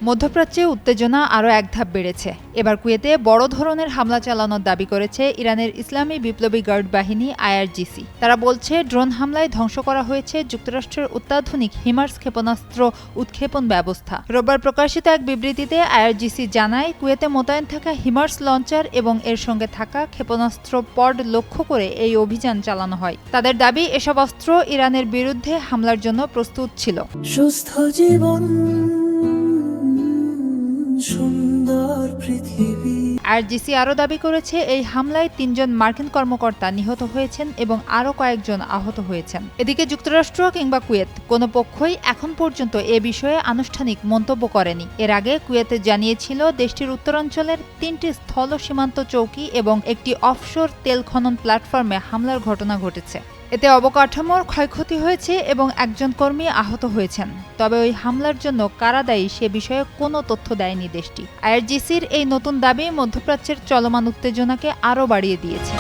মধ্যপ্রাচ্যে উত্তেজনা আরও এক ধাপ বেড়েছে। এবার কুয়েতে বড় ধরনের হামলা চালানোর দাবি করেছে ইরানের ইসলামী বিপ্লবী গার্ড বাহিনী আইআরজিসি। তারা বলছে, ড্রোন হামলায় ধ্বংস করা হয়েছে যুক্তরাষ্ট্রের অত্যাধুনিক হিমার্স ক্ষেপণাস্ত্র উৎক্ষেপণ ব্যবস্থা। রোববার প্রকাশিত এক বিবৃতিতে আইআরজিসি জানায়, কুয়েতে মোতায়েন থাকা হিমার্স লঞ্চার এবং এর সঙ্গে থাকা ক্ষেপণাস্ত্র পড লক্ষ্য করে এই অভিযান চালানো হয়। তাদের দাবি, এসব অস্ত্র ইরানের বিরুদ্ধে হামলার জন্য প্রস্তুত ছিল। সুস্থ জীবন, সুন্দর পৃথিবী। আইআরজিসি আরও দাবি করেছে, এই হামলায় ৩ জন মার্কিন কর্মকর্তা নিহত হয়েছেন এবং আরও কয়েকজন আহত হয়েছেন। এদিকে যুক্তরাষ্ট্র কিংবা কুয়েত কোনো পক্ষই এখন পর্যন্ত এ বিষয়ে আনুষ্ঠানিক মন্তব্য করেনি। এর আগে কুয়েতে জানিয়েছিল, দেশটির উত্তরাঞ্চলের ৩টি স্থল সীমান্ত চৌকি এবং একটি অফশোর তেল খনন প্ল্যাটফর্মে হামলার ঘটনা ঘটেছে। এতে অবকাঠামোর ক্ষয়ক্ষতি হয়েছে এবং একজন কর্মী আহত হয়েছেন। তবে ওই হামলার জন্য কারা দায়ী সে বিষয়ে কোনো তথ্য দেয়নি দেশটি। আইআরজিসির এই নতুন দাবি মধ্যপ্রাচ্যের চলমান উত্তেজনাকে আরও বাড়িয়ে দিয়েছে।